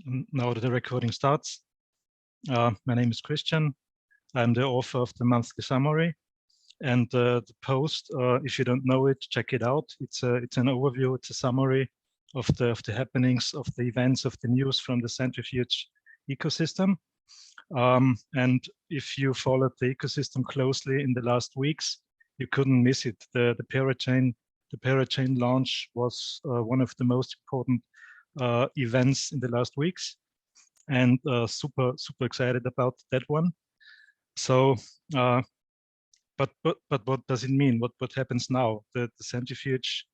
Now the recording starts. My name is Christian. I'm the author of the monthly summary, and the post, if you don't know it, check it out. It's an overview. It's a summary of the happenings, of the events, of the news from the Centrifuge ecosystem. And if you followed the ecosystem closely in the last weeks, you couldn't miss it. The parachain launch was one of the most important events in the last weeks, and super excited about that one. So, but what does it mean? What happens now? The Centrifuge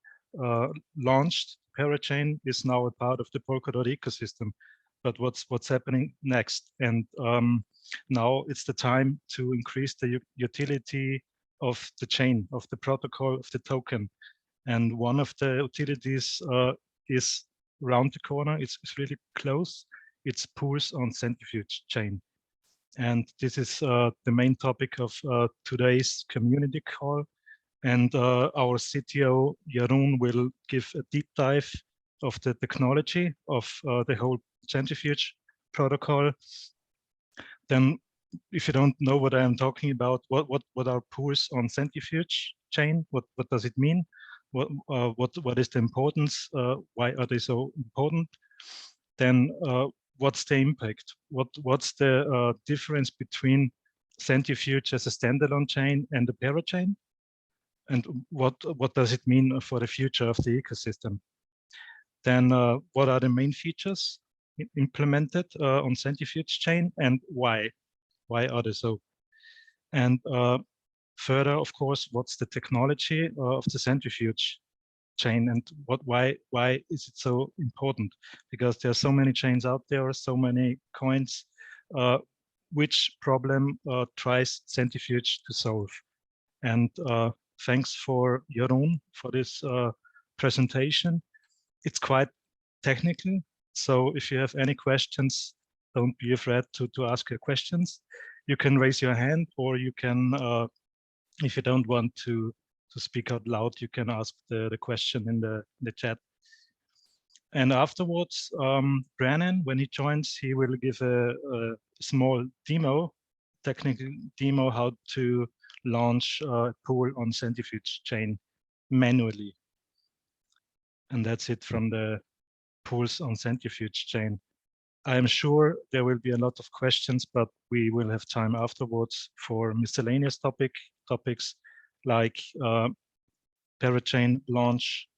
launched. Parachain is now a part of the Polkadot ecosystem. But what's happening next? And now it's the time to increase the utility of the chain, of the protocol, of the token. And one of the utilities is around the corner. It's really close. It's pools on Centrifuge Chain. And this is the main topic of today's community call. And our CTO, Jeroen, will give a deep dive of the technology of the whole Centrifuge protocol. Then, if you don't know what I am talking about, what are pools on Centrifuge Chain? What does it mean? What is the importance? Why are they so important? Then what's the impact? What's the difference between Centrifuge as a standalone chain and the parachain? And what does it mean for the future of the ecosystem? Then what are the main features implemented on Centrifuge Chain, and why? Why are they so? And further, of course, what's the technology of the Centrifuge Chain, and why is it so important? Because there are so many chains out there, so many coins. Which problem tries Centrifuge to solve? And thanks for Jeroen for this presentation. It's quite technical, so if you have any questions, don't be afraid to ask your questions. You can raise your hand, or you can, if you don't want to speak out loud, you can ask the question in the chat. And afterwards, Brandon, when he joins, he will give a small demo, technical demo, how to launch a pool on Centrifuge Chain manually. And that's it from the pools on Centrifuge Chain. I am sure there will be a lot of questions, but we will have time afterwards for miscellaneous topics like parachain launch,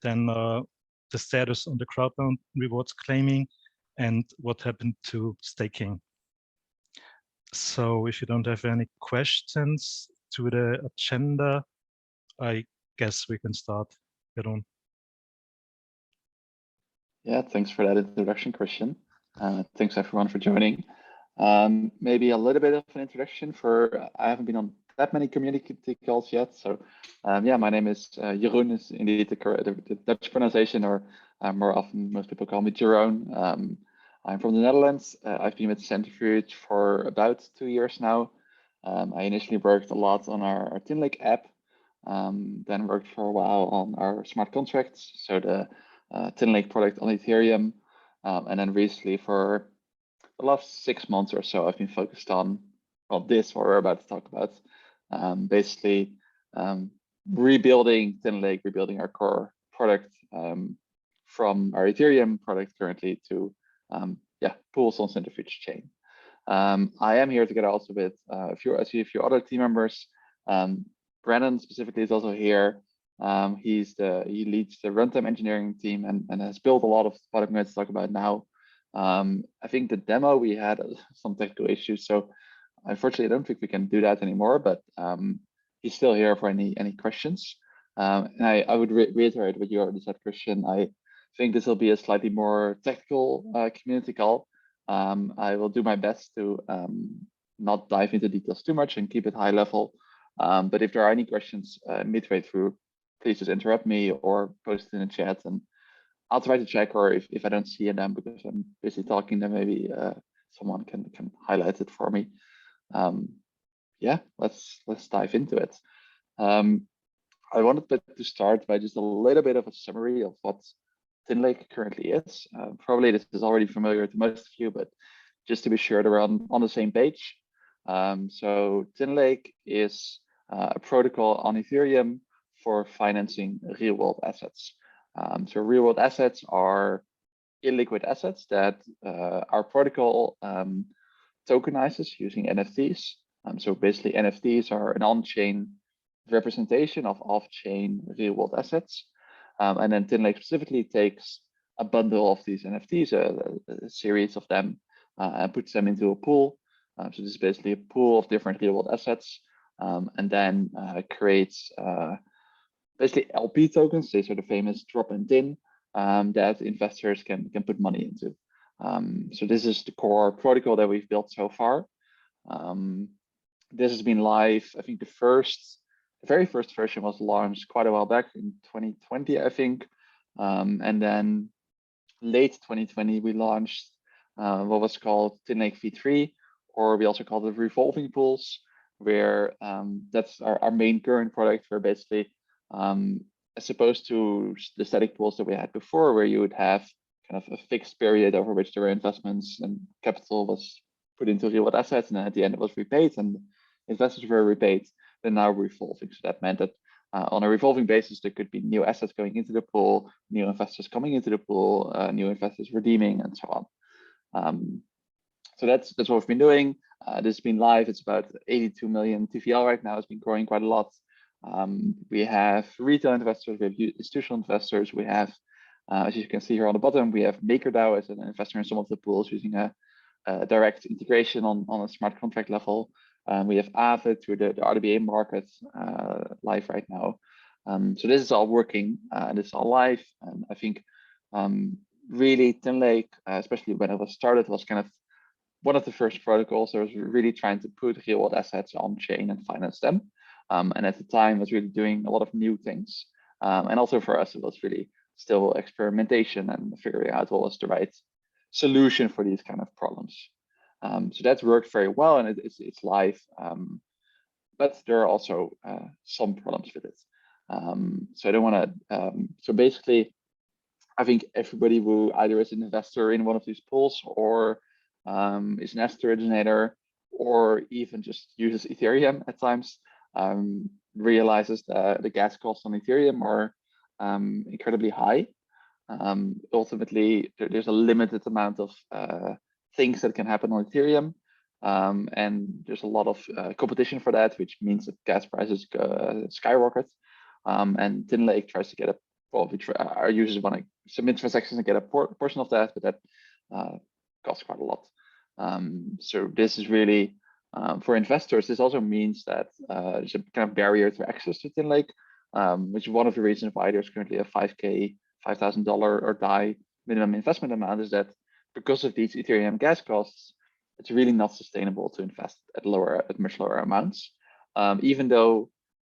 then the status on the crowdbound rewards claiming, and what happened to staking. So if you don't have any questions to the agenda, I guess we can start. Jeroen. Yeah, thanks for that introduction, Christian. Thanks everyone for joining. Maybe a little bit of an introduction for, I haven't been on that many community calls yet. So yeah, my name is Jeroen, is indeed the Dutch pronunciation, or more often most people call me Jeroen. I'm from the Netherlands. I've been with Centrifuge for about 2 years now. I initially worked a lot on our TinLake app, then worked for a while on our smart contracts, so the TinLake product on Ethereum, and then recently for the last 6 months or so, I've been focused on, well, this what we're about to talk about, basically rebuilding TinLake, rebuilding our core product from our Ethereum product currently to yeah, pools on Centrifuge Chain. I am here together also with a few other team members. Brandon specifically is also here. He leads the runtime engineering team and has built a lot of what I'm going to talk about now. I think the demo, we had some technical issues, so unfortunately I don't think we can do that anymore, but he's still here for any questions. And I would reiterate what you already said, Christian. I think this will be a slightly more technical community call. I will do my best to not dive into details too much and keep it high level. But if there are any questions midway through, please just interrupt me or post it in the chat, and I'll try to check, or if I don't see them because I'm busy talking, then maybe someone can highlight it for me. Yeah, let's dive into it. I wanted to start by just a little bit of a summary of what TinLake currently is. Probably this is already familiar to most of you, but just to be sure that we're on the same page. So TinLake is a protocol on Ethereum for financing real world assets. So real world assets are illiquid assets that our protocol tokenizes using NFTs. So basically NFTs are an on-chain representation of off-chain real world assets. And then TinLake specifically takes a bundle of these NFTs, a series of them, and puts them into a pool. So this is basically a pool of different real world assets, and then creates basically LP tokens. These are the famous drop and tin that investors can put money into. So this is the core protocol that we've built so far. This has been live. I think the very first version was launched quite a while back in 2020, I think. And then late 2020, we launched what was called TinLake V3, or we also call it revolving pools, where that's our main current product, where basically, as opposed to the static pools that we had before, where you would have kind of a fixed period over which there were investments and capital was put into real world assets, and then at the end it was repaid and investors were repaid, then now revolving. So that meant that on a revolving basis, there could be new assets going into the pool, new investors coming into the pool, new investors redeeming, and so on. So that's what we've been doing. This has been live. It's about 82 million TVL right now. It's been growing quite a lot. We have retail investors, we have institutional investors. We have, as you can see here on the bottom, we have MakerDAO as an investor in some of the pools using a direct integration on a smart contract level. We have Aave through the RWA market live right now. So this is all working, this is all live. And I think really TinLake, especially when it was started, was kind of one of the first protocols that was really trying to put real world assets on chain and finance them. And at the time was really doing a lot of new things. And also for us, it was really still experimentation and figuring out what was the right solution for these kind of problems. So that's worked very well, and it's live. But there are also some problems with it. So I don't want to. So basically, I think everybody who either is an investor in one of these pools, or is an asset originator, or even just uses Ethereum at times, realizes that the gas costs on Ethereum are incredibly high. Ultimately, there's a limited amount of things that can happen on Ethereum, and there's a lot of competition for that, which means that gas prices skyrocket. And TinLake tries to get a, well, our users want to submit transactions and get a portion of that, but that costs quite a lot. So this is really, for investors, this also means that there's a kind of barrier to access to TinLake, which is one of the reasons why there's currently a $5,000 or DAI minimum investment amount, is that because of these Ethereum gas costs, it's really not sustainable to invest at much lower amounts. Even though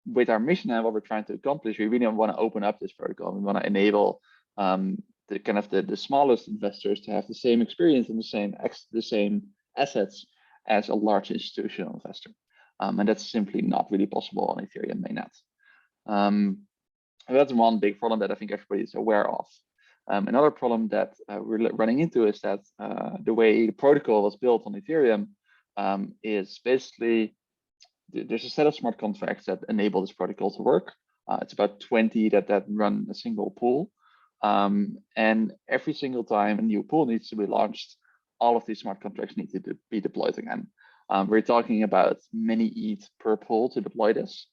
with our mission and what we're trying to accomplish, we really want to open up this protocol. We want to enable the kind of the smallest investors to have the same experience and the same assets as a large institutional investor. And that's simply not really possible on Ethereum mainnet. That's one big problem that I think everybody is aware of. Another problem that we're running into is that the way the protocol was built on Ethereum is basically, there's a set of smart contracts that enable this protocol to work. It's about 20 that run a single pool. And every single time a new pool needs to be launched, all of these smart contracts need to be deployed again. We're talking about many ETH per pool to deploy this.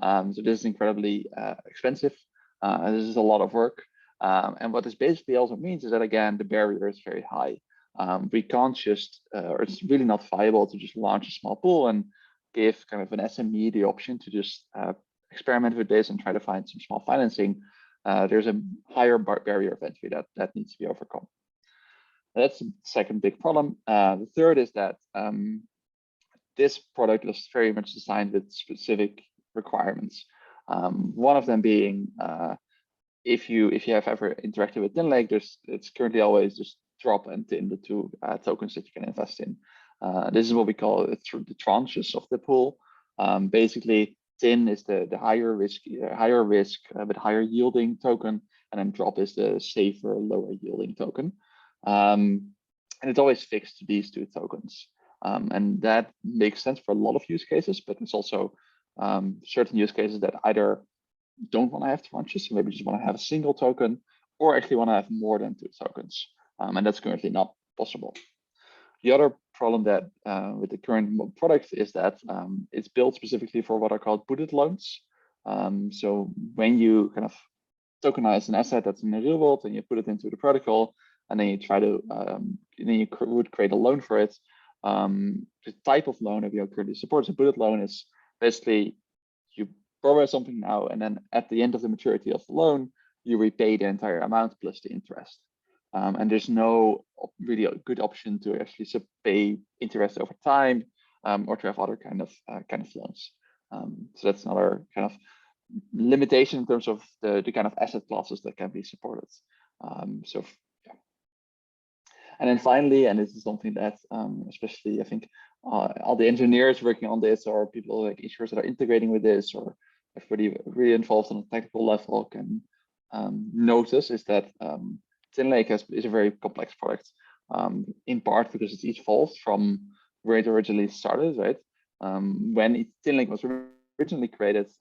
So this is incredibly expensive. This is a lot of work. And what this basically also means is that, again, the barrier is very high. We can't just, or it's really not viable to just launch a small pool and give kind of an SME the option to just experiment with this and try to find some small financing. There's a higher barrier of entry that needs to be overcome. That's the second big problem. The third is that this product is very much designed with specific requirements. One of them being, if you have ever interacted with TinLake, it's currently always just drop and tin, the two tokens that you can invest in. This is what we call it through the tranches of the pool. Basically, tin is the higher risk but higher yielding token, and then drop is the safer, lower yielding token. And it's always fixed to these two tokens. And that makes sense for a lot of use cases, but it's also certain use cases that either don't want to have tranches, so maybe just want to have a single token, or actually want to have more than two tokens. And that's currently not possible. The other problem that with the current product is that it's built specifically for what are called bullet loans. So when you kind of tokenize an asset that's in the real world and you put it into the protocol, and then you try to, then you would create a loan for it. The type of loan that we currently supports, a bullet loan, is basically you borrow something now, and then at the end of the maturity of the loan, you repay the entire amount plus the interest. And there's no really good option to actually pay interest over time, or to have other kind of loans. So that's another kind of limitation in terms of the kind of asset classes that can be supported. So yeah. And then finally, and this is something that especially I think all the engineers working on this, or people like issuers that are integrating with this, or everybody really involved on a technical level can notice, is that TinLake is a very complex product, in part because it's evolved from where it originally started, right? When TinLake was originally created,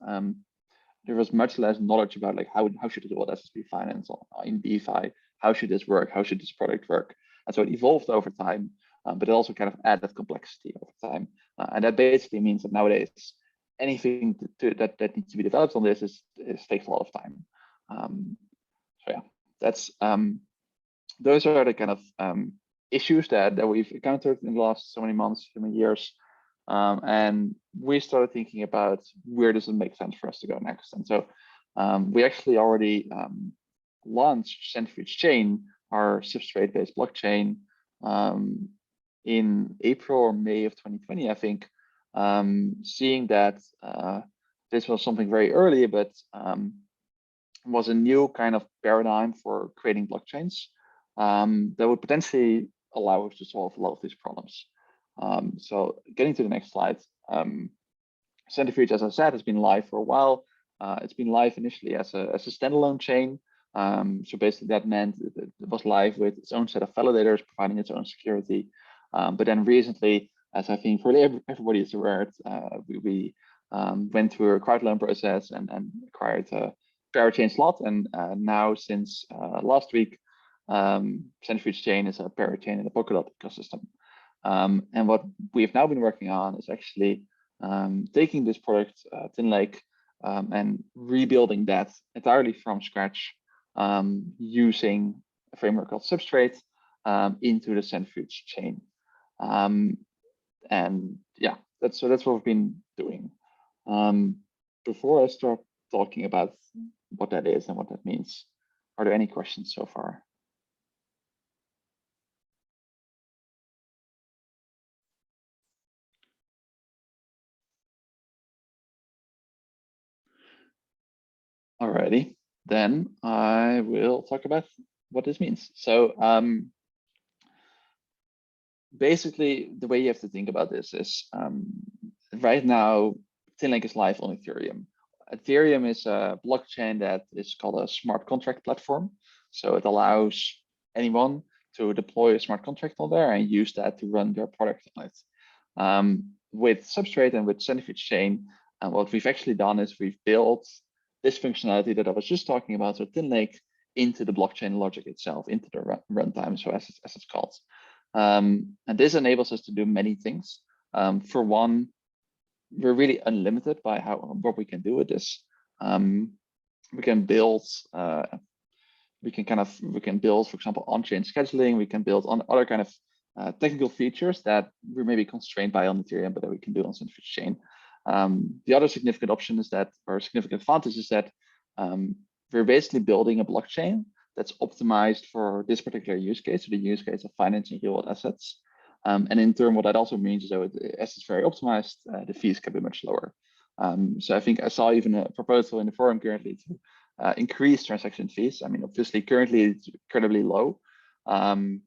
there was much less knowledge about like how should it do what SSP finance in DeFi, how should this work, how should this product work, and so it evolved over time, but it also kind of added complexity over time, and that basically means that nowadays anything that needs to be developed on this takes a lot of time. So yeah, that's those are the kind of issues that we've encountered in the last so many years. And we started thinking about where does it make sense for us to go next. And so we actually already launched Centrifuge Chain, our substrate-based blockchain, in April or May of 2020, I think, seeing that this was something very early, but was a new kind of paradigm for creating blockchains that would potentially allow us to solve a lot of these problems. So getting to the next slide, Centrifuge, as I said, has been live for a while. It's been live initially as a standalone chain. So basically that meant it was live with its own set of validators providing its own security. But then recently, as I think really everybody is aware, we went through a crowd loan process and acquired a parachain slot. And now since last week, Centrifuge Chain is a parachain in the Polkadot ecosystem. And what we've now been working on is actually taking this product, TinLake, and rebuilding that entirely from scratch, using a framework called Substrate into the Centrifuge Chain. And yeah, that's what we've been doing. Before I start talking about what that is and what that means, are there any questions so far? Alrighty, then I will talk about what this means. So basically, the way you have to think about this is right now, TinLake is live on Ethereum. Ethereum is a blockchain that is called a smart contract platform. So it allows anyone to deploy a smart contract on there and use that to run their product on it. With Substrate and with Centrifuge Chain, what we've actually done is we've built this functionality that I was just talking about, so TinLake, into the blockchain logic itself, into the runtime, so as it's called. And this enables us to do many things. For one, we're really unlimited by what we can do with this. We can build, we can build, for example, on-chain scheduling. We can build on other kind of technical features that we may be constrained by on Ethereum, but that we can do on Centrifuge Chain. The other significant option is that, or significant advantage is that we're basically building a blockchain that's optimized for this particular use case, so the use case of financing real world assets. And in turn, what that also means is that as it's very optimized, the fees can be much lower. So I think I saw even a proposal in the forum currently to increase transaction fees. I mean, obviously, currently it's incredibly low. And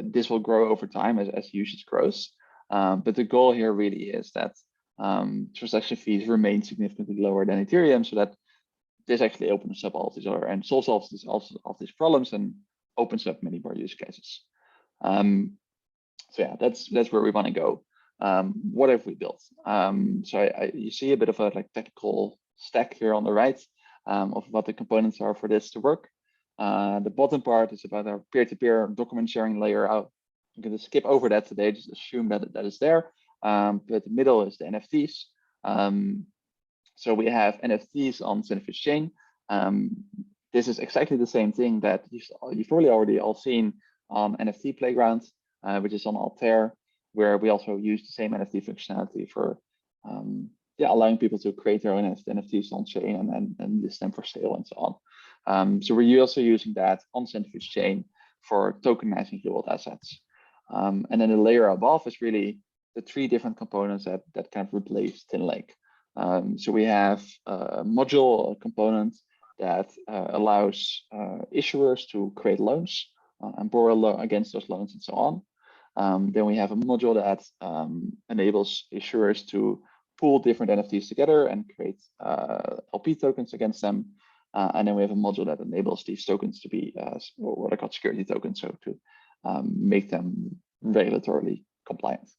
this will grow over time as usage grows. But the goal here really is that transaction fees remain significantly lower than Ethereum, so that this actually opens up all of these other and solves all of these problems and opens up many more use cases. So yeah, that's where we want to go. What have we built? So you see a bit of a technical stack here on the right of what the components are for this to work. The bottom part is about our peer-to-peer document sharing layer. I'm going to skip over that today, just assume that that is there. But the middle is the NFTs. So we have NFTs on Centrifuge Chain. This is exactly the same thing that you've probably already all seen on NFT Playground, which is on Altair, where we also use the same NFT functionality for allowing people to create their own NFTs on chain and list them for sale and so on. So we're also using that on Centrifuge Chain for tokenizing real-world assets. And then the layer above is really the three different components that kind of replace TinLake. So we have a module component that allows issuers to create loans and borrow against those loans and so on. Then we have a module that enables issuers to pool different NFTs together and create LP tokens against them. And then we have a module that enables these tokens to be what are called security tokens, so to make them regulatorily compliant.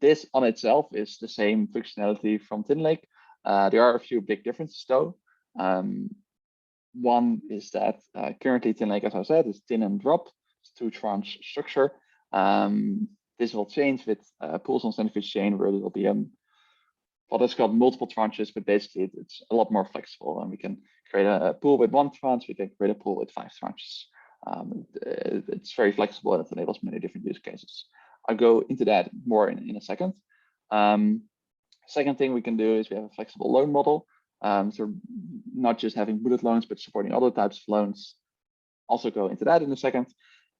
This on itself is the same functionality from TinLake. There are a few big differences though. One is that currently TinLake, as I said, is tin and drop. It's two tranche structure. This will change with pools on Centrifuge Chain, where there will be what is called multiple tranches, but basically it's a lot more flexible, and we can create a pool with one tranche, we can create a pool with 5 tranches. It's very flexible and it enables many different use cases. I'll go into that more in a second. Second thing we can do is we have a flexible loan model. So not just having bullet loans, but supporting other types of loans. Also go into that in a second.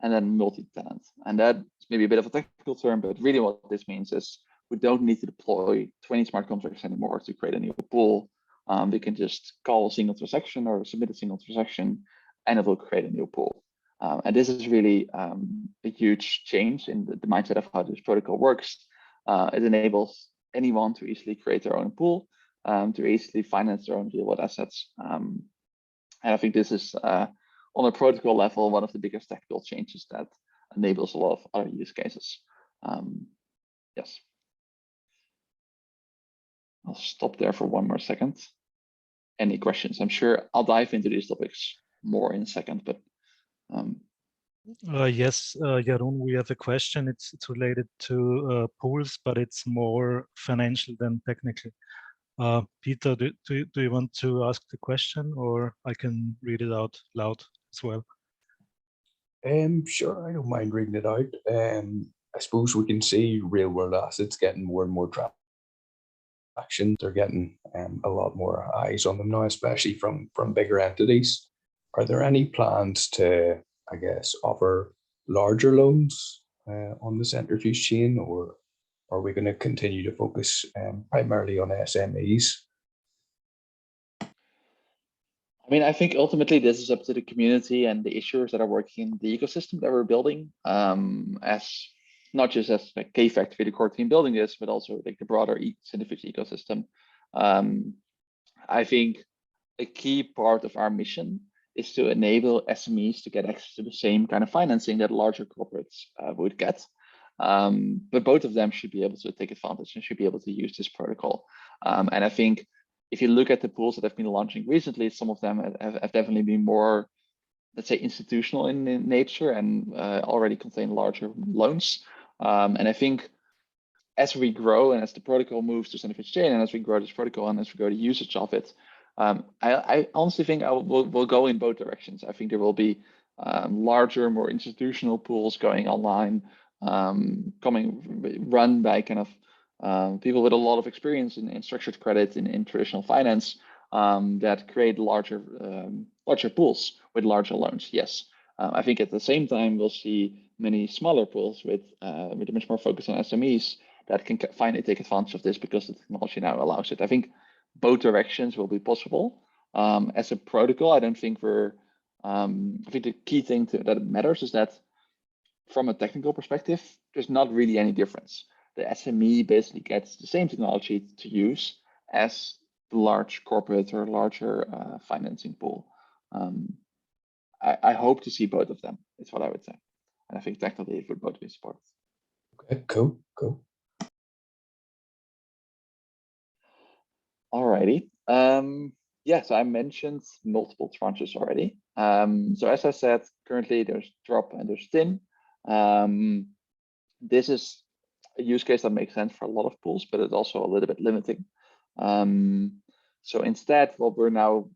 And then multi-tenant. And that is maybe a bit of a technical term, but really what this means is we don't need to deploy 20 smart contracts anymore to create a new pool. We can just call a single transaction or submit a single transaction, and it will create a new pool. And this is really a huge change in the mindset of how this protocol works. It enables anyone to easily create their own pool, to easily finance their own real-world assets. And I think this is, on a protocol level, one of the biggest technical changes that enables a lot of other use cases. Yes. I'll stop there for one more second. Any questions? I'm sure I'll dive into these topics more in a second, but yes, Jeroen, we have a question. It's related to pools, but it's more financial than technical. Peter, do you want to ask the question, or I can read it out loud as well? Sure, I don't mind reading it out. I suppose we can see real world assets getting more and more traction. They're getting a lot more eyes on them now, especially from bigger entities. Are there any plans to, I guess, offer larger loans on the Centrifuge Chain, or are we going to continue to focus primarily on SMEs? I mean, I think ultimately this is up to the community and the issuers that are working in the ecosystem that we're building, as not just as a K-Factory, the core team building this, but also like the broader Centrifuge ecosystem. I think a key part of our mission is to enable SMEs to get access to the same kind of financing that larger corporates would get. But both of them should be able to take advantage and should be able to use this protocol. And I think if you look at the pools that have been launching recently, some of them have definitely been more, let's say, institutional in nature and already contain larger loans. And I think as we grow and as the protocol moves to Centrifuge Chain, and as we grow this protocol and as we grow the usage of it, I honestly think we'll go in both directions. I think there will be larger, more institutional pools going online, run by kind of people with a lot of experience in structured credit in traditional finance, that create larger pools with larger loans. Yes, I think at the same time we'll see many smaller pools with much more focus on SMEs that can finally take advantage of this because the technology now allows it. I think both directions will be possible. As a protocol, I don't think I think the key thing that matters is that from a technical perspective, there's not really any difference. The SME basically gets the same technology to use as large corporate or larger financing pool. I hope to see both of them, is what I would say. And I think technically it would both be supported. Okay, cool. Alrighty. Yeah, so I mentioned multiple tranches already. So as I said, currently there's drop and there's thin. This is a use case that makes sense for a lot of pools, but it's also a little bit limiting. So instead, what we're now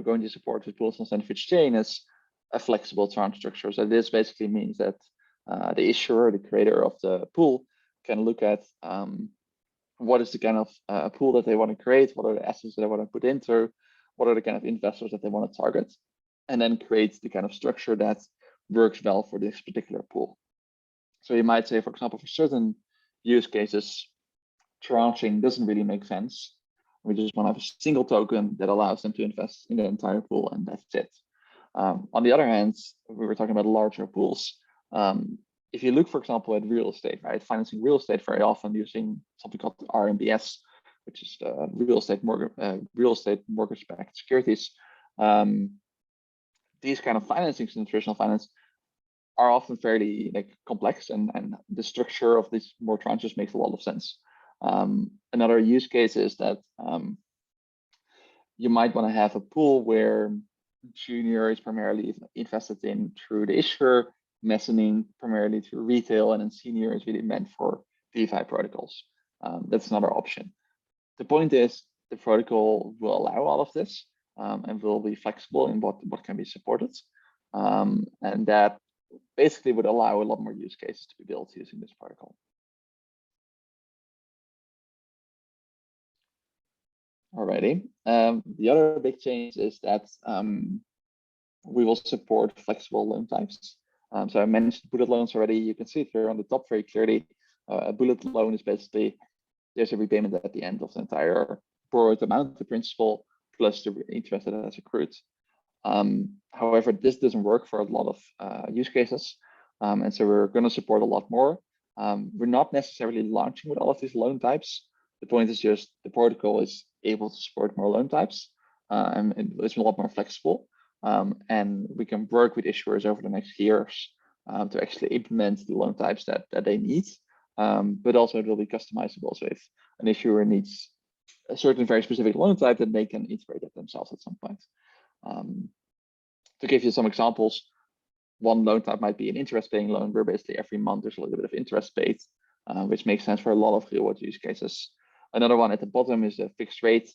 going to support with pools on Centrifuge Chain is a flexible tranche structure. So this basically means that the issuer, the creator of the pool, can look at what is the kind of pool that they want to create, what are the assets that they want to put into, what are the kind of investors that they want to target, and then create the kind of structure that works well for this particular pool. So you might say, for example, for certain use cases, tranching doesn't really make sense. We just want to have a single token that allows them to invest in the entire pool, and that's it. On the other hand, we were talking about larger pools. If you look, for example, at real estate, right? Financing real estate very often using something called RMBS, which is real estate mortgage-backed securities. These kind of financings in traditional finance are often fairly complex, and the structure of these more tranches makes a lot of sense. Another use case is that you might want to have a pool where junior is primarily invested in through the issuer, mezzanine primarily through retail, and then senior is really meant for DeFi protocols. That's another option. The point is the protocol will allow all of this and will be flexible in what can be supported. And that basically would allow a lot more use cases to be built using this protocol. Alrighty. The other big change is that we will support flexible loan types. So I mentioned bullet loans already. You can see it here on the top very clearly. A bullet loan is basically there's a repayment at the end of the entire borrowed amount, the principal plus the interest that has accrued. However, this doesn't work for a lot of use cases, and so we're going to support a lot more. We're not necessarily launching with all of these loan types. The point is just the protocol is able to support more loan types, and it's a lot more flexible. And we can work with issuers over the next years to actually implement the loan types that they need, but also it will be customizable. So if an issuer needs a certain very specific loan type, then they can integrate it themselves at some point. To give you some examples, one loan type might be an interest-paying loan, where basically every month there's a little bit of interest paid, which makes sense for a lot of real-world use cases. Another one at the bottom is a fixed rate.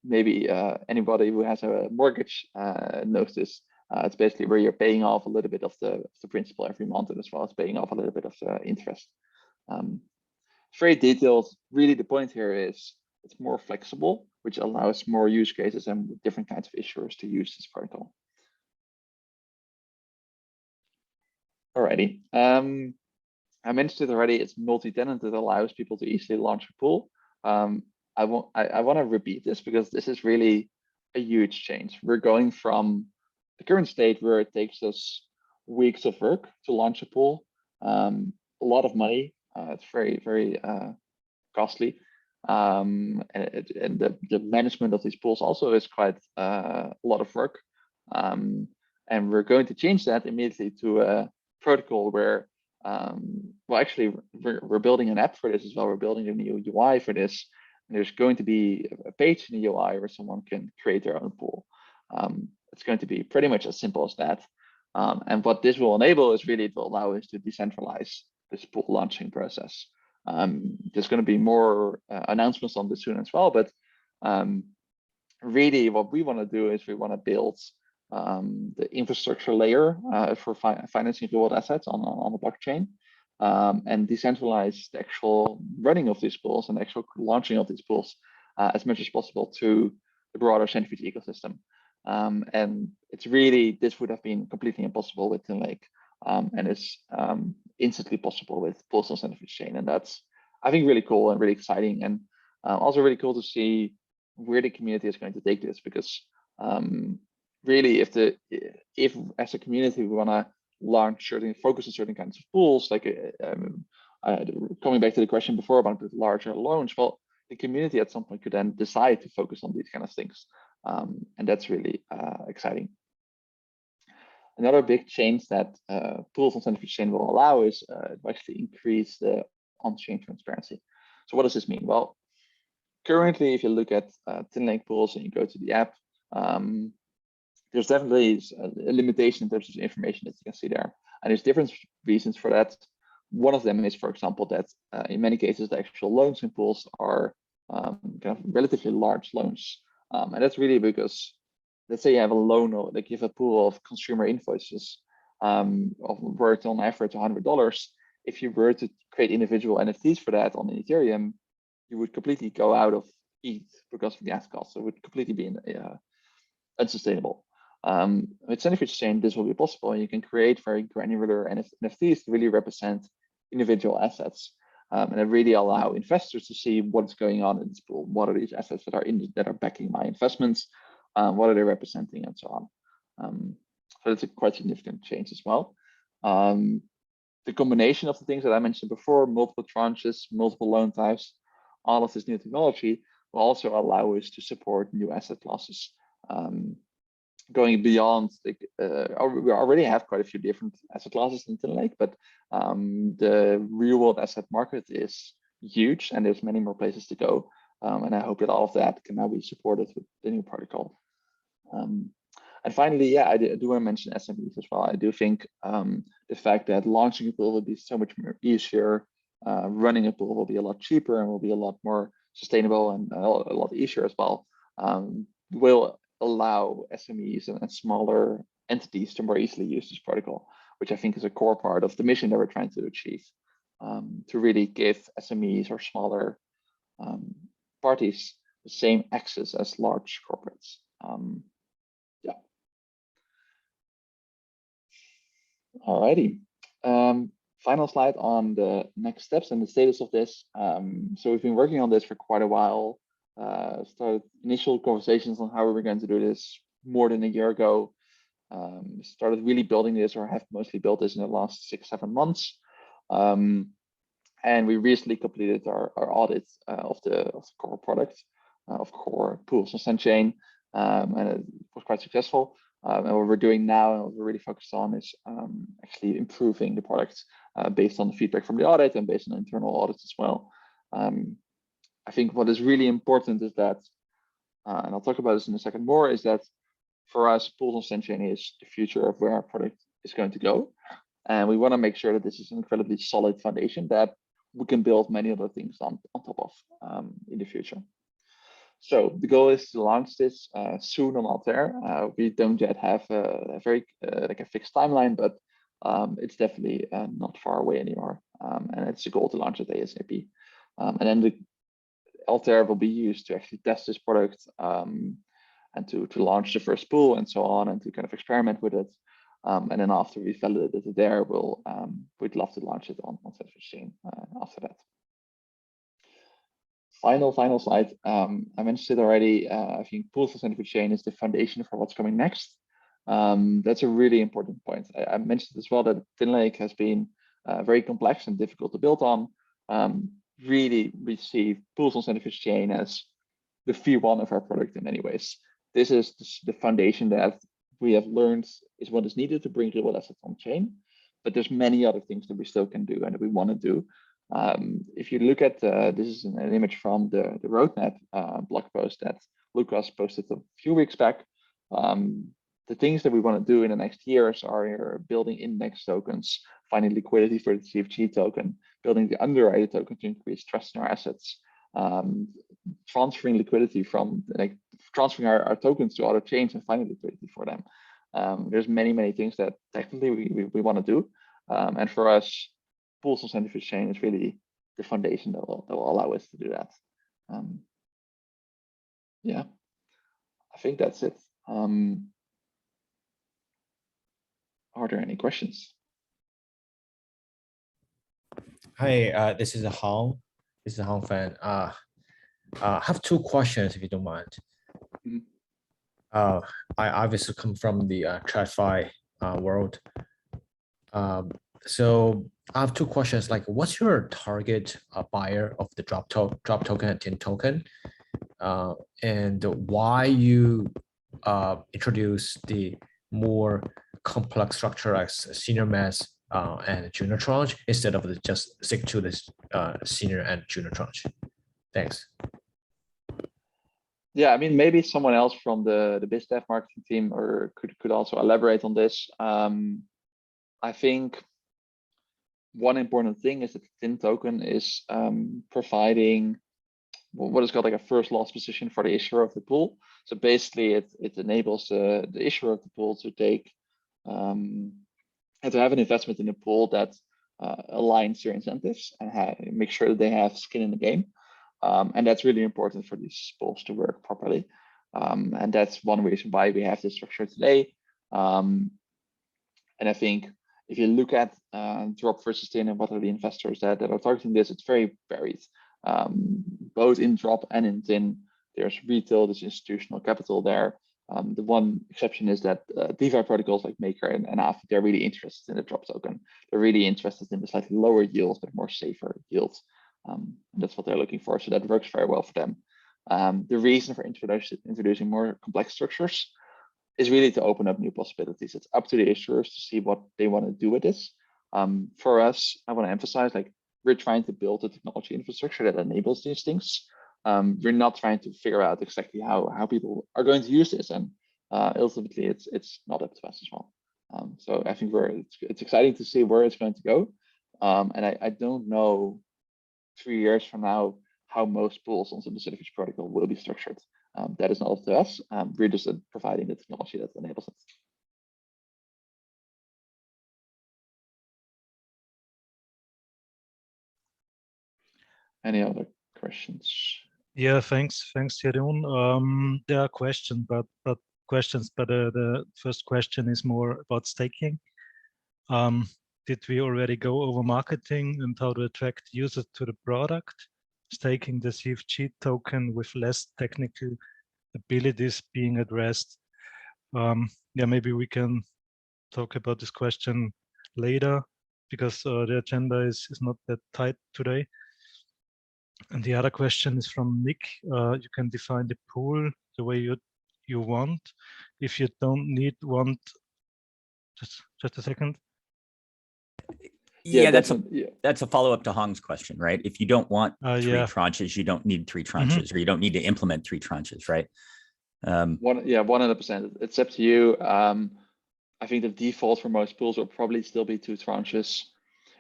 Maybe anybody who has a mortgage knows this. It's basically where you're paying off a little bit of the principal every month, and as well as paying off a little bit of the interest. It's very detailed. Really, the point here is it's more flexible, which allows more use cases and different kinds of issuers to use this protocol. Alrighty. I mentioned it already. It's multi-tenant. It allows people to easily launch a pool. I want to repeat this because this is really a huge change. We're going from the current state where it takes us weeks of work to launch a pool, a lot of money. It's very, very costly. And the management of these pools also is quite a lot of work. And we're going to change that immediately to a protocol where, well, actually, we're building an app for this as well. We're building a new UI for this. And there's going to be a page in the UI where someone can create their own pool. It's going to be pretty much as simple as that. And what this will enable is really to allow us to decentralize this pool launching process. There's going to be more announcements on this soon as well, but really what we want to do is we want to build the infrastructure layer for financing real-world assets on the blockchain, and decentralize the actual running of these pools and the actual launching of these pools as much as possible to the broader Centrifuge ecosystem. And it's really, this would have been completely impossible with TinLake, and it's instantly possible with pools on Centrifuge Chain. And that's, I think, really cool and really exciting, and also really cool to see where the community is going to take this, because really, if as a community we want to launch focus on certain kinds of pools, like coming back to the question before about the larger loans, well, the community at some point could then decide to focus on these kind of things. And that's really exciting. Another big change that pools on Centrifuge Chain will allow is to actually increase the on-chain transparency. So what does this mean? Well, currently, if you look at Tinlake pools and you go to the app, there's definitely a limitation in terms of the information that you can see there. And there's different reasons for that. One of them is, for example, that in many cases, the actual loans in pools are kind of relatively large loans. And that's really because, let's say you have a loan or like you have a pool of consumer invoices of worth on average $100. If you were to create individual NFTs for that on Ethereum, you would completely go out of ETH because of gas costs. So it would completely be unsustainable. With Centrifuge Chain, this will be possible. You can create very granular NFTs to really represent individual assets, and it really allow investors to see what's going on in this pool. What are these assets that are backing my investments? What are they representing, and so on. So it's a quite significant change as well. The combination of the things that I mentioned before, multiple tranches, multiple loan types, all of this new technology will also allow us to support new asset classes. Going beyond, we already have quite a few different asset classes in Tinlake, but the real world asset market is huge and there's many more places to go. And I hope that all of that can now be supported with the new protocol. And finally, yeah, I do want to mention SMEs as well. I do think the fact that launching a pool will be so much more easier, running a pool will be a lot cheaper and will be a lot more sustainable and a lot easier as well, will allow SMEs and smaller entities to more easily use this protocol, which I think is a core part of the mission that we're trying to achieve, to really give SMEs or smaller parties the same access as large corporates. Yeah. Alrighty. Final slide on the next steps and the status of this. So we've been working on this for quite a while. Started initial conversations on how we were going to do this more than a year ago. Started really building this, or have mostly built this in the last 6-7 months. And we recently completed our audit of the core product, of core pools on Centchain, and it was quite successful. And what we're doing now and what we're really focused on is actually improving the product based on the feedback from the audit and based on internal audits as well. I think what is really important is that, and I'll talk about this in a second more, is that for us, pools on Centchain is the future of where our product is going to go. And we want to make sure that this is an incredibly solid foundation that we can build many other things on top of in the future. So the goal is to launch this soon on Altair. We don't yet have a very like a fixed timeline, but it's definitely not far away anymore. And it's a goal to launch it ASAP. And then the Altair will be used to actually test this product and to launch the first pool and so on, and to kind of experiment with it. And then after we validated it there, we'd love to launch it on Centrifuge Chain after that. Final slide. I mentioned it already. I think pools on Centrifuge Chain is the foundation for what's coming next. That's a really important point. I mentioned as well that Tinlake has been very complex and difficult to build on. Really, we see pools on Centrifuge Chain as the V1 of our product in many ways. This is the foundation that we have learned is what is needed to bring real assets on chain, but there's many other things that we still can do and that we want to do. If you look at this is an image from the roadmap blog post that Lucas posted a few weeks back. The things that we want to do in the next years are building index tokens, finding liquidity for the CFG token, building the underwriter token to increase trust in our assets, transferring liquidity from transferring our tokens to other chains and finding liquidity for them. There's many things that technically we want to do, and for us, pools on Centrifuge Chain is really the foundation that will allow us to do that. Yeah, I think that's it. Are there any questions? Hi, this is Hong. This is Hong Fan. I have 2 questions, if you don't mind. Mm-hmm. I obviously come from the TradFi world. So I have two questions. Like, what's your target buyer of the drop token and tin token, and why you introduce the more complex structure as senior mass and junior tranche instead of just stick to this senior and junior tranche? Thanks. Yeah, I mean, maybe someone else from the BizDev marketing team or could also elaborate on this. I think one important thing is that the tin token is providing what is called like a first loss position for the issuer of the pool. So basically, it enables the issuer of the pool to take and to have an investment in a pool that aligns their incentives and make sure that they have skin in the game. And that's really important for these pools to work properly. And that's one reason why we have this structure today. And I think if you look at drop versus tin and what are the investors that are targeting this, it's very varied. Both in drop and in tin, there's retail, there's institutional capital there. The one exception is that DeFi protocols like Maker and Aave, they're really interested in the drop token. They're really interested in the slightly lower yields, but more safer yields. And that's what they're looking for. So that works very well for them. The reason for introducing more complex structures is really to open up new possibilities. It's up to the issuers to see what they want to do with this. For us, I want to emphasize, like, we're trying to build a technology infrastructure that enables these things. We're not trying to figure out exactly how people are going to use this, and ultimately, it's not up to us as well. So I think it's exciting to see where it's going to go, and I don't know 3 years from now how most pools on the Centrifuge Protocol will be structured. That is not up to us. We're just providing the technology that enables it. Any other questions? Yeah, thanks, Jeroen. There are questions, but the first question is more about staking. Did we already go over marketing and how to attract users to the product? Staking the CFG token with less technical abilities being addressed. Yeah, maybe we can talk about this question later because the agenda is not that tight today. And the other question is from Nick. You can define the pool the way you want. If you don't need one, just a second. Yeah, that's a follow-up to Hong's question, right? If you don't want three Yeah. tranches, you don't need three tranches, or you don't need to implement three tranches, right? 100%. It's up to you. I think the default for most pools will probably still be 2 tranches.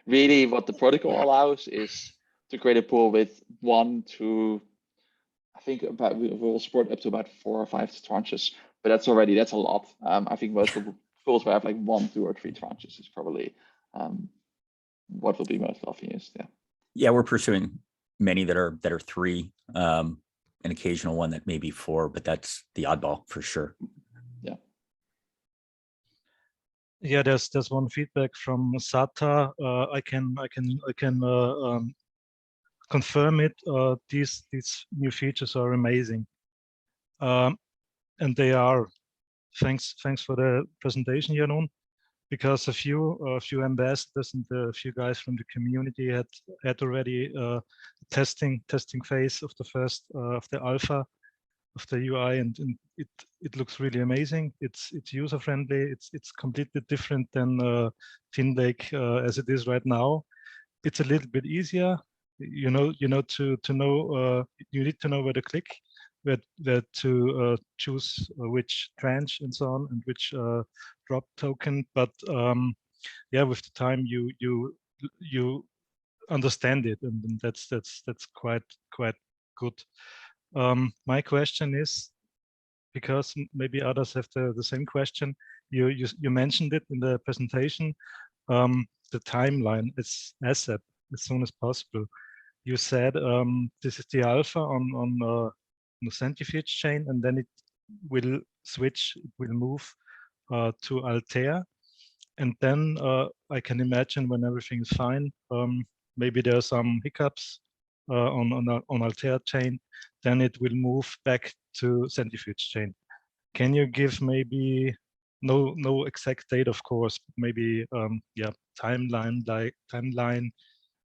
Really, what the protocol allows is to create a pool with 1 to, I think we'll support up to about 4 or 5 tranches, but that's a lot. I think most pools will have like 1, 2, or 3 tranches is probably what will be most often used. Yeah, we're pursuing many that are 3, an occasional one that may be 4, but that's the oddball for sure. Yeah, there's one feedback from Sata. I can confirm it. These new features are amazing, and they are. Thanks for the presentation, Jeroen. Because a few ambassadors and a few guys from the community had already testing phase of the first of the alpha of the UI, and it looks really amazing. It's user friendly. It's completely different than TinLake as it is right now. It's a little bit easier. You need to know where to click, where to choose which tranche and so on, and which drop token. But yeah, with the time you understand it, and that's quite good. My question is, because maybe others have the same question, you mentioned it in the presentation, the timeline is ASAP, as soon as possible. You said this is the alpha on the Centrifuge chain, and then it will switch, it will move to Altair, and then I can imagine when everything is fine, maybe there are some hiccups on Altair chain, then it will move back to Centrifuge chain. Can you give maybe no exact date, of course, but maybe yeah, timeline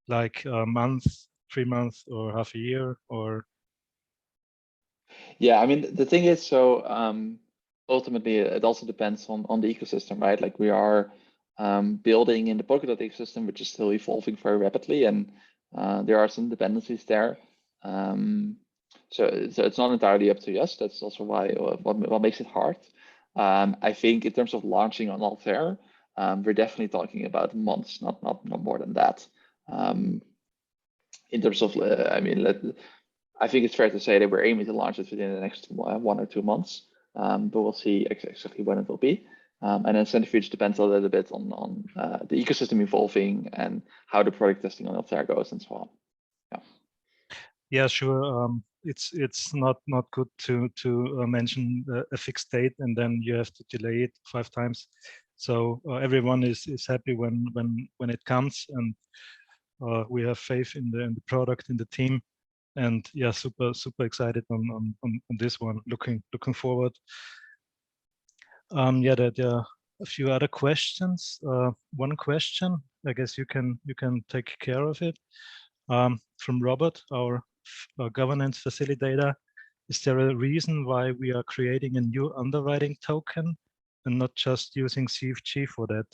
like a month, 3 months, or half a year, or Yeah, I mean, the thing is, so ultimately, it also depends on the ecosystem, right? Like we are building in the Polkadot ecosystem, which is still evolving very rapidly, and there are some dependencies there. So it's not entirely up to us. That's also why what makes it hard. I think in terms of launching on Altair, we're definitely talking about months, not more than that. In terms of, I mean, I think it's fair to say that we're aiming to launch it within the next 1 or 2 months, but we'll see exactly when it will be. And then Centrifuge depends a little bit on the ecosystem evolving and how the product testing on Altair goes and so on. yeah, sure. It's not good to mention a fixed date and then you have to delay it 5 times. So everyone is happy when it comes, and we have faith in the product, in the team, and yeah, super excited on this one. Looking forward. Yeah, there are a few other questions. One question, I guess you can take care of it. From Robert, our governance facilitator. Is there a reason why we are creating a new underwriting token and not just using CFG for that?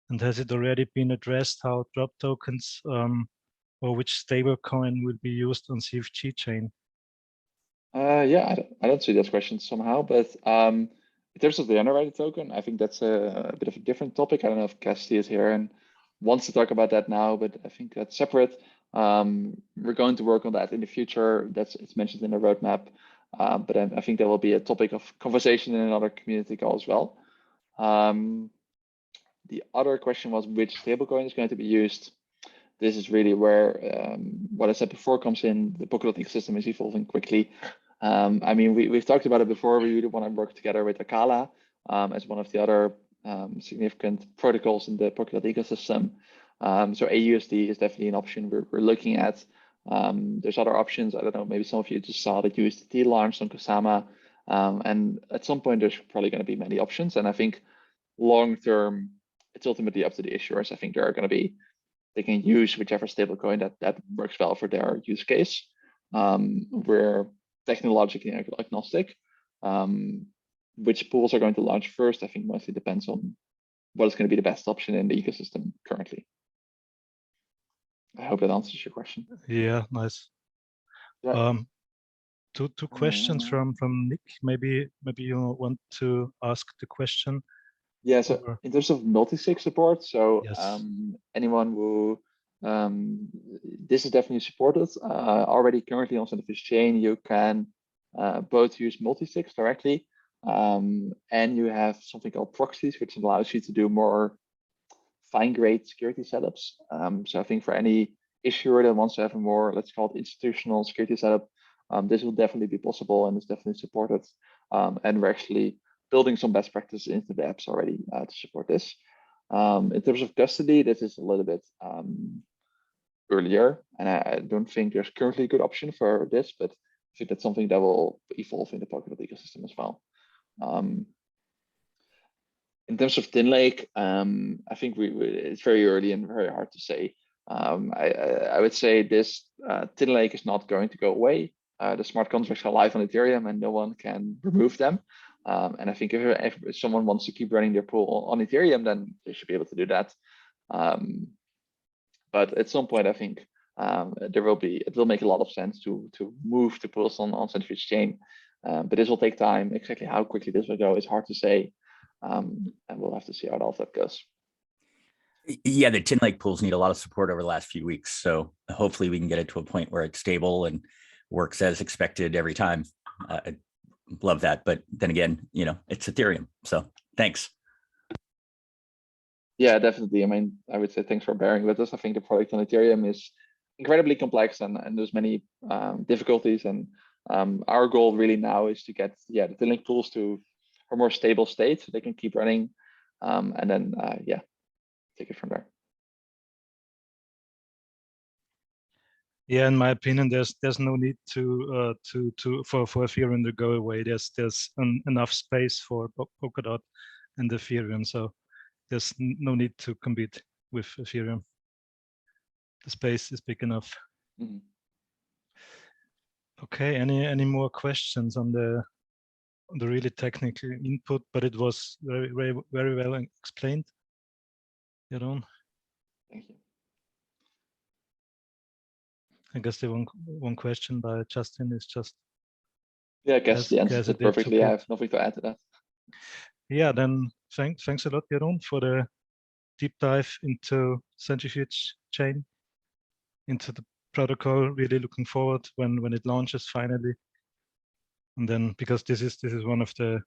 And has it already been addressed how drop tokens or which stablecoin will be used on CFG chain? Yeah, I don't see those questions somehow, but in terms of the underwriter token, I think that's a bit of a different topic. I don't know if Cassidy is here and wants to talk about that now, but I think that's separate. We're going to work on that in the future. It's mentioned in the roadmap, but I think that will be a topic of conversation in another community call as well. The other question was which stablecoin is going to be used. This is really where what I said before comes in. The Polkadot ecosystem is evolving quickly. I mean, we've talked about it before. We really want to work together with Akala as one of the other significant protocols in the Polkadot ecosystem. So AUSD is definitely an option we're looking at. There's other options. I don't know, maybe some of you just saw that USDT launched on Kusama. And at some point, there's probably going to be many options. And I think long term, it's ultimately up to the issuers. I think there are going to be, they can use whichever stablecoin that works well for their use case. We're technologically agnostic. Which pools are going to launch first, I think mostly depends on what is going to be the best option in the ecosystem currently. I hope that answers your question. Yeah, nice. Yeah. Two questions from Nick. Maybe you want to ask the question. Yeah, so in terms of multisig support, so yes. Anyone who this is definitely supported already currently on Centrifuge Chain. You can both use multisigs directly, and you have something called proxies, which allows you to do more fine-grained security setups. So I think for any issuer that wants to have a more, let's call it institutional security setup, this will definitely be possible and is definitely supported. And we're actually building some best practices into the apps already to support this. In terms of custody, this is a little bit earlier, and I don't think there's currently a good option for this, but I think that's something that will evolve in the Polkadot ecosystem as well. In terms of Tin Lake, I think it's very early and very hard to say. I would say this Tin Lake is not going to go away. The smart contracts are live on Ethereum and no one can remove them. And I think if someone wants to keep running their pool on Ethereum, then they should be able to do that. But at some point, I think it will make a lot of sense to move the pools on Centrifuge Chain. But this will take time. Exactly how quickly this will go is hard to say. And we'll have to see how all of that goes. Yeah, the Tin Lake pools need a lot of support over the last few weeks. So hopefully we can get it to a point where it's stable and works as expected every time. I love that. But then again, it's Ethereum. So thanks. Yeah, definitely. I mean, I would say thanks for bearing with us. I think the product on Ethereum is incredibly complex and there's many difficulties. And our goal really now is to get the Tin Lake pools to a more stable state so they can keep running. And then, take it from there. Yeah, in my opinion, there's no need for Ethereum to go away. There's enough space for Polkadot, and Ethereum. So there's no need to compete with Ethereum. The space is big enough. Mhm. Okay, any more questions on the really technical input? But it was very well explained. Jeroen, Thank you. I guess the one question by Justin is just. Yeah, I guess the answer it fit perfectly. okay. I have nothing to add to that. Yeah, then thanks a lot, Jeroen, for the deep dive into Centrifuge Chain, into the protocol. Really looking forward when it launches finally. And then because this is one of the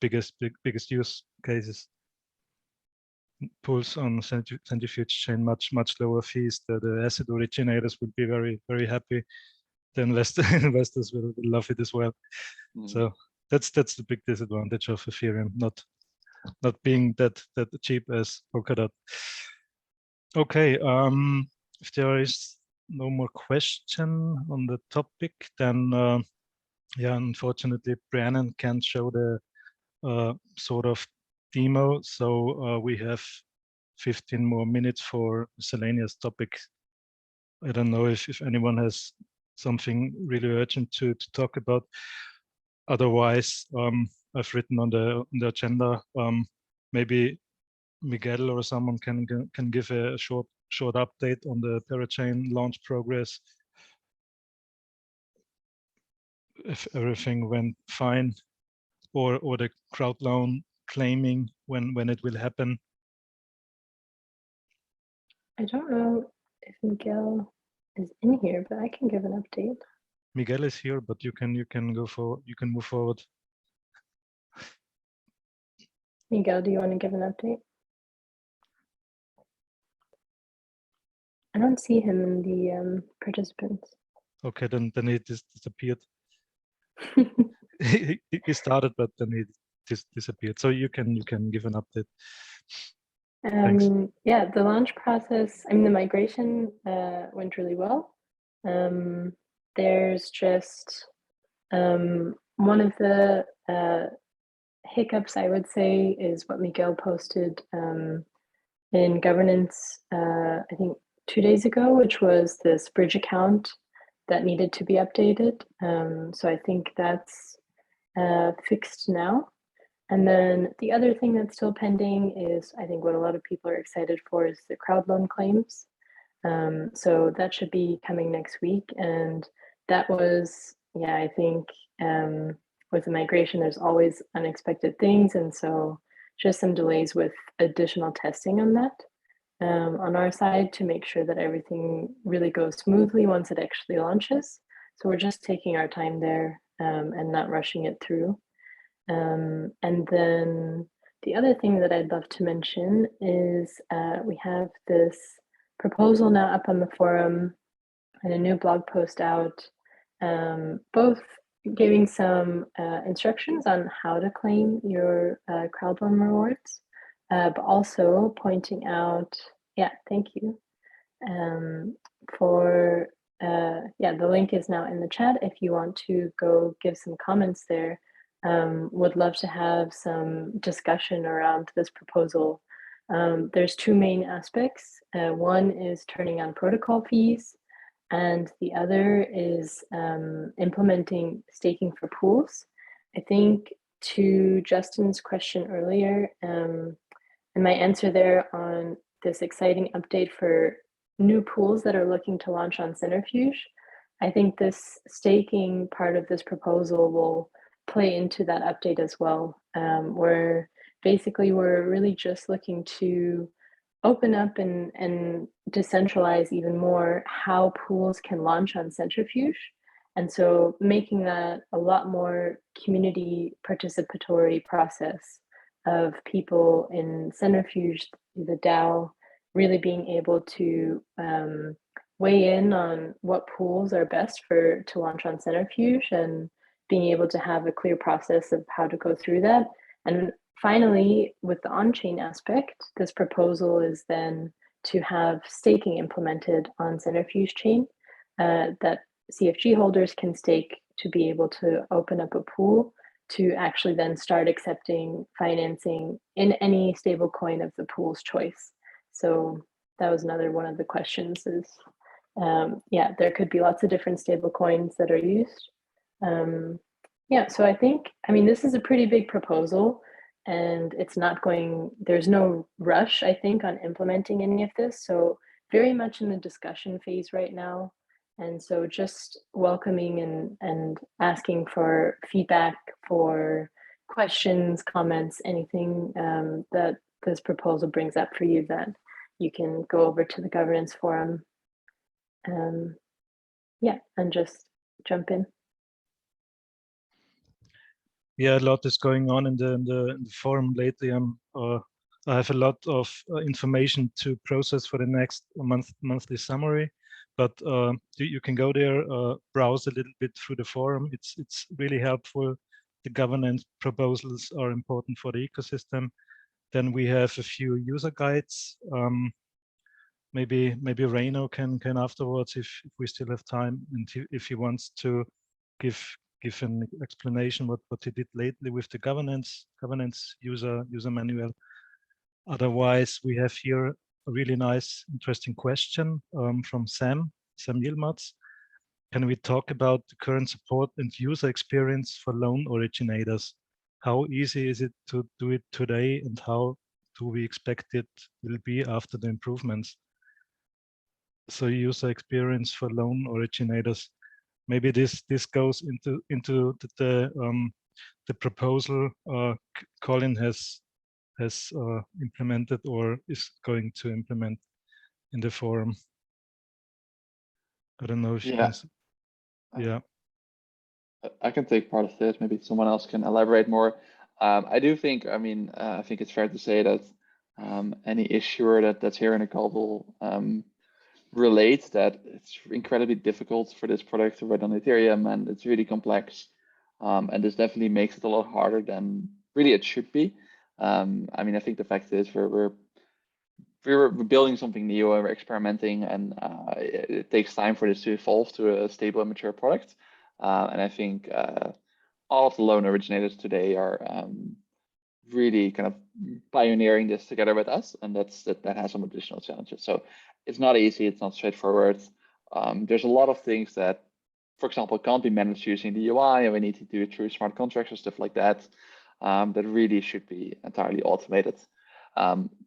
biggest use cases. Pools on Centrifuge Chain, much lower fees. The asset originators will be very happy. The investors will love it as well. Mhm. So that's the big disadvantage of Ethereum, not being that cheap as Polkadot. Okay, if there is no more question on the topic, then yeah, unfortunately, Brianna can't show the sort of demo. So we have 15 more minutes for miscellaneous topics. I don't know if anyone has something really urgent to talk about. Otherwise, I've written on the agenda. Maybe Miguel or someone can give a short update on the Parachain launch progress. If everything went fine, or the crowd loan claiming when it will happen. I don't know if Miguel is in here, but I can give an update. Miguel is here, but you can move forward. Miguel, do you want to give an update? I don't see him in the participants. Okay, then he disappeared. he started, but then he disappeared. So you can give an update. Thanks. Yeah, the launch process, I mean, the migration went really well. There's just one of the hiccups, I would say, is what Miguel posted in governance, I think 2 days ago, which was this bridge account that needed to be updated. So I think that's fixed now. And then the other thing that's still pending is, I think what a lot of people are excited for is the crowd loan claims. So that should be coming next week. And that was, yeah, I think with the migration, there's always unexpected things. And so just some delays with additional testing on that on our side to make sure that everything really goes smoothly once it actually launches. So we're just taking our time there and not rushing it through. And then the other thing that I'd love to mention is we have this proposal now up on the forum and a new blog post out, both giving some instructions on how to claim your crowd loan rewards, but also pointing out, yeah, thank you, for, yeah, the link is now in the chat if you want to go give some comments there. Would love to have some discussion around this proposal. There's two main aspects. One is turning on protocol fees, and the other is implementing staking for pools. I think to Justin's question earlier, and my answer there on this exciting update for new pools that are looking to launch on Centrifuge, I think this staking part of this proposal will play into that update as well, where basically we're really just looking to open up and decentralize even more how pools can launch on Centrifuge. And so making that a lot more community participatory process of people in Centrifuge, the DAO, really being able to weigh in on what pools are best to launch on Centrifuge, and being able to have a clear process of how to go through that. And finally, with the on-chain aspect, this proposal is then to have staking implemented on Centrifuge Chain that CFG holders can stake to be able to open up a pool to actually then start accepting financing in any stable coin of the pool's choice. So that was another one of the questions is, yeah, there could be lots of different stable coins that are used. Yeah, so I mean, this is a pretty big proposal, and there's no rush, I think, on implementing any of this. So very much in the discussion phase right now. And so just welcoming and asking for feedback, for questions, comments, anything that this proposal brings up for you, that you can go over to the governance forum. Yeah, and just jump in. Yeah, a lot is going on in the forum lately. I have a lot of information to process for the next monthly summary, but you can go there, browse a little bit through the forum. It's really helpful. The governance proposals are important for the ecosystem. Then we have a few user guides. Maybe Reino can afterwards, if we still have time, and if he wants to give an explanation what he did lately with the governance user manual. Otherwise, we have here a really nice, interesting question from Sam Yilmaz. Can we talk about the current support and user experience for loan originators? How easy is it to do it today, and how do we expect it will be after the improvements? So user experience for loan originators. Maybe this goes into the proposal Colin has implemented or is going to implement in the forum. I don't know if you can. Yeah. I can take part of this. Maybe someone else can elaborate more. I do think, I mean, I think it's fair to say that any issuer that's here in a global relates that it's incredibly difficult for this product to run on Ethereum, and it's really complex. And this definitely makes it a lot harder than really it should be. I mean, I think the fact is we're building something new and we're experimenting, and it takes time for this to evolve to a stable and mature product. And I think all of the loan originators today are really kind of pioneering this together with us, and that has some additional challenges. So it's not easy, it's not straightforward. There's a lot of things that, for example, can't be managed using the UI, and we need to do it through smart contracts or stuff like that. That really should be entirely automated.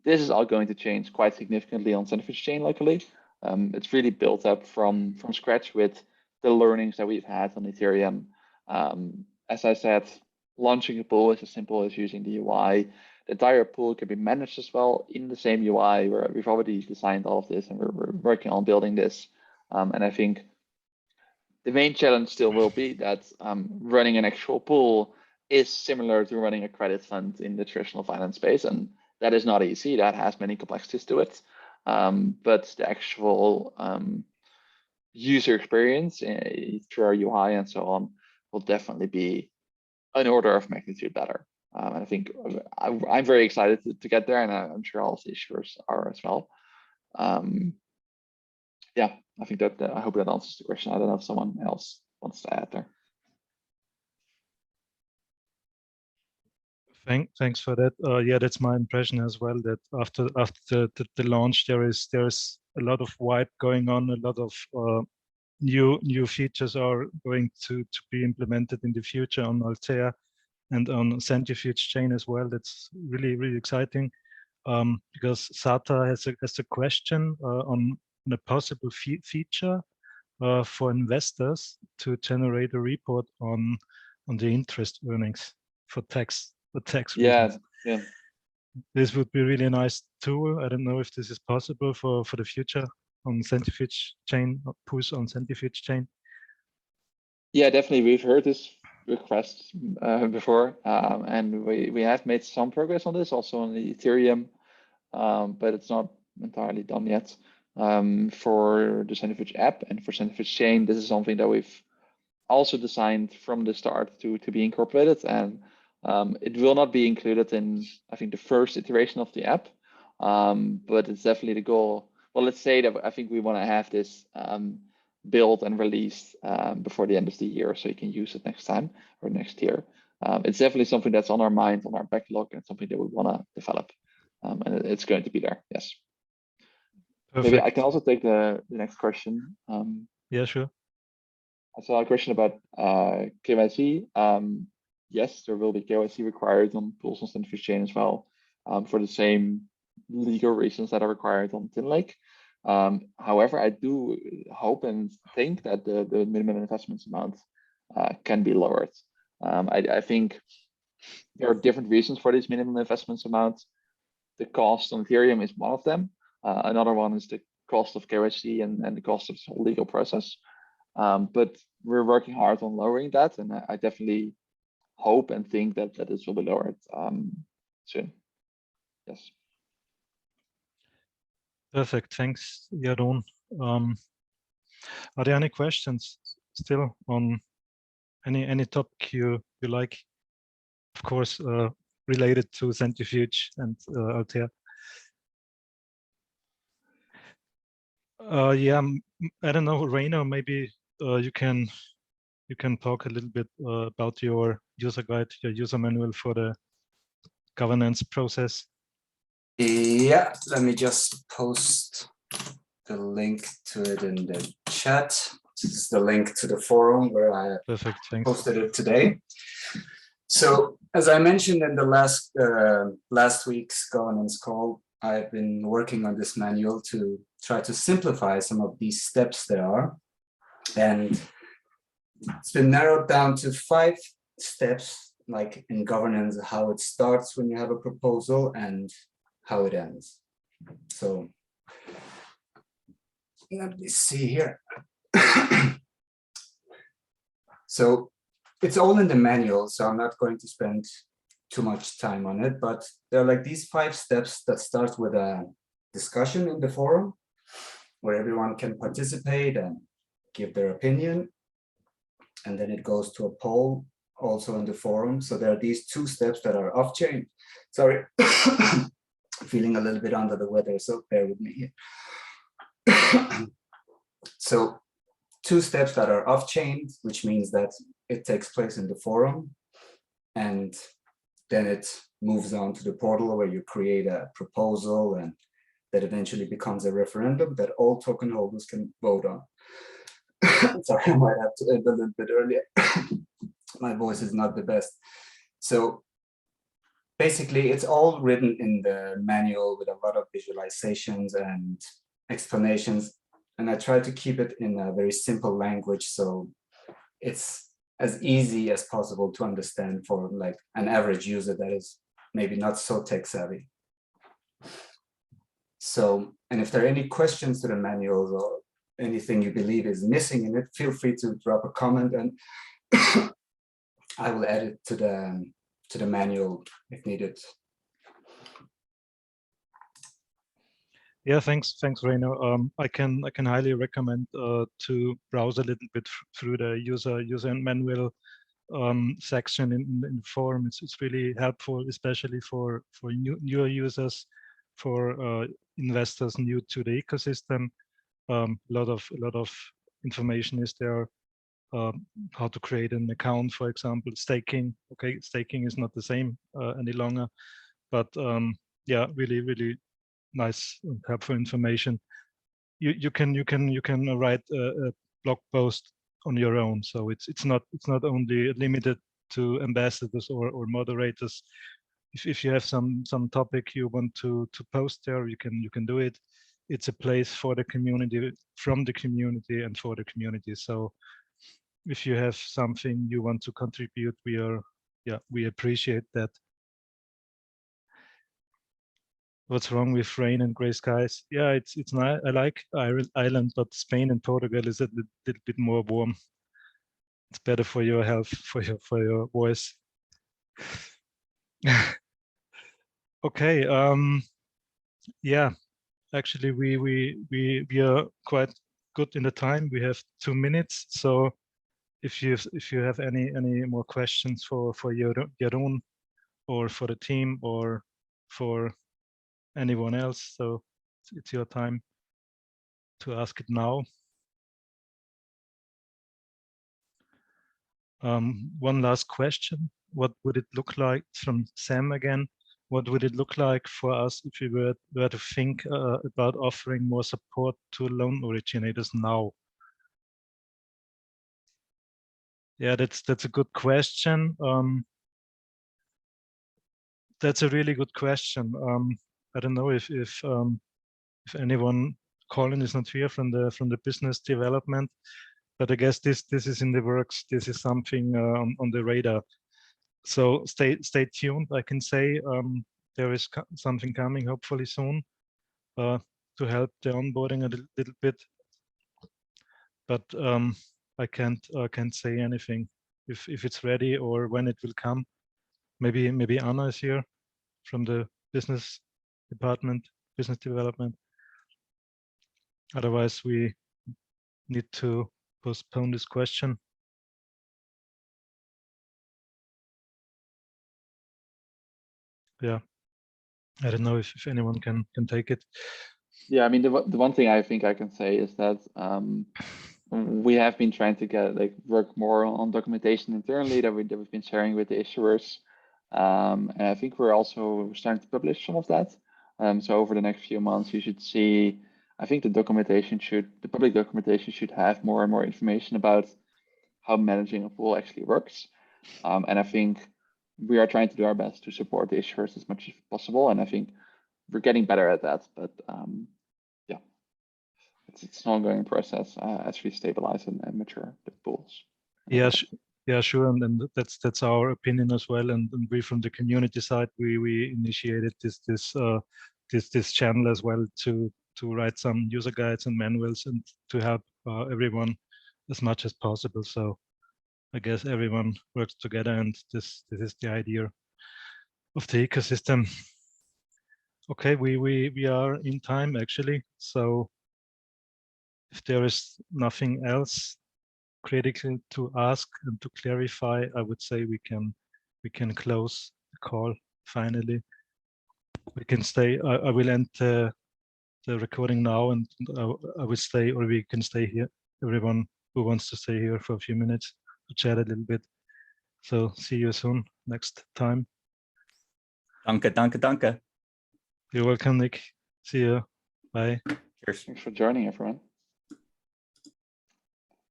This is all going to change quite significantly on Centrifuge Chain locally. It's really built up from scratch with the learnings that we've had on Ethereum. As I said, launching a pool is as simple as using the UI. The entire pool can be managed as well in the same UI, where we've already designed all of this and we're working on building this. And I think the main challenge still will be that running an actual pool is similar to running a credit fund in the traditional finance space. And that is not easy. That has many complexities to it. But the actual user experience through our UI and so on will definitely be an order of magnitude better. And I think I'm very excited to get there, and I'm sure all of the issuers are as well. Yeah, I think that I hope that answers the question. I don't know if someone else wants to add there. Thanks for that. Yeah, that's my impression as well. That after the launch, there's a lot of hype going on. A lot of new features are going to be implemented in the future on Altea and on Centrifuge Chain as well. That's really exciting, because Sata has a question on a possible feature for investors to generate a report on the interest earnings for tax reasons. Yeah. This would be really a nice tool. I don't know if this is possible for the future on Centrifuge Chain, Pools on Centrifuge Chain. Yeah, definitely. We've heard this request before, and we have made some progress on this also on the Ethereum, but it's not entirely done yet. For the Centrifuge app and for Centrifuge Chain, this is something that we've also designed from the start to be incorporated, and it will not be included in, I think, the first iteration of the app, but it's definitely the goal. Well, let's say that I think we want to have this built and released before the end of the year, so you can use it next time or next year. it's definitely something that's on our mind, on our backlog, and something that we want to develop. And it's going to be there. Yes. Perfect. Maybe I can also take the next question. Yeah, sure. I saw a question about KYC. Yes, there will be KYC required on pools on Centrifuge Chain as well, for the same legal reasons that are required on TinLake. However, I do hope and think that the minimum investments amount can be lowered. I think there are different reasons for these minimum investments amounts. The cost on Ethereum is one of them. Another one is the cost of KYC and the cost of the whole legal process. But we're working hard on lowering that, and I definitely hope and think that this will be lowered soon. Yes. Perfect. Thanks, Jeroen. Are there any questions still on any topic you like? Of course, related to Centrifuge and Altair. Yeah, I don't know, Rainer, maybe you can talk a little bit about your user guide, your user manual for the governance process. Yeah, let me just post the link to it in the chat. This is the link to the forum where I Perfect, thanks. posted it today. So as I mentioned in the last week's governance call, I've been working on this manual to try to simplify some of these steps there are. And it's been narrowed down to 5 steps, like in governance, how it starts when you have a proposal and how it ends. So let me see here. So it's all in the manual, so I'm not going to spend too much time on it, but there are like these 5 steps that start with a discussion in the forum where everyone can participate and give their opinion. And then it goes to a poll also in the forum. So there are these 2 steps that are off-chain. Sorry, feeling a little bit under the weather, so bear with me here. So 2 steps that are off-chain, which means that it takes place in the forum, and then it moves on to the portal where you create a proposal, and that eventually becomes a referendum that all token holders can vote on. Sorry, I might have to end a little bit earlier. My voice is not the best. So basically, it's all written in the manual with a lot of visualizations and explanations. And I try to keep it in a very simple language, so it's as easy as possible to understand for like an average user that is maybe not so tech savvy. So, and if there are any questions to the manuals or anything you believe is missing in it, feel free to drop a comment and I will add it to the manual if needed. Yeah, thanks, Rainer. I can highly recommend to browse a little bit through the user manual section in the forum. It's really helpful, especially for newer users, for investors new to the ecosystem. A lot of information is there. How to create an account, for example, staking. Okay, staking is not the same any longer, but yeah, really nice and helpful information. You can write a blog post on your own, so it's not only limited to ambassadors or moderators. If you have some topic you want to post there, you can do it. It's a place for the community, from the community, and for the community. So if you have something you want to contribute, we appreciate that. What's wrong with rain and gray skies? Yeah, it's nice. I like Ireland, but Spain and Portugal is a little bit more warm. It's better for your health, for your voice. Okay. Yeah, actually, we are quite good in the time. We have 2 minutes. So if you have any more questions for Jeroen or for the team or for anyone else, so it's your time to ask it now. One last question. what would it look like from Sam again? What would it look like for us if we were to think about offering more support to loan originators now? Yeah, that's a good question. That's a really good question. I don't know if anyone calling is not here from the business development, but I guess this is in the works. This is something on the radar. So stay tuned. I can say there is something coming hopefully soon to help the onboarding a little bit, but I can't say anything if it's ready or when it will come. Maybe Anna is here from the business department, business development. Otherwise, we need to postpone this question. Yeah, I don't know if anyone can take it. Yeah, I mean, the one thing I think I can say is that we have been trying to work more on documentation internally that we've been sharing with the issuers. And I think we're also starting to publish some of that. So over the next few months, you should see, I think the public documentation should have more and more information about how managing a pool actually works. And I think we are trying to do our best to support the issuers as much as possible. And I think we're getting better at that, but yeah, it's an ongoing process as we stabilize and mature the pools. Yeah, sure, and that's our opinion as well. And we from the community side, we initiated this channel as well to write some user guides and manuals and to help everyone as much as possible. So I guess everyone works together, and this is the idea of the ecosystem. Okay, we are in time actually. So if there is nothing else critical to ask and to clarify, I would say we can close the call finally. We can stay. I will end the recording now, and I will stay, or we can stay here. Everyone who wants to stay here for a few minutes to chat a little bit. So see you soon next time. Danke, danke, danke. You're welcome, Nick. See you. Bye. Cheers. Thanks for joining, everyone.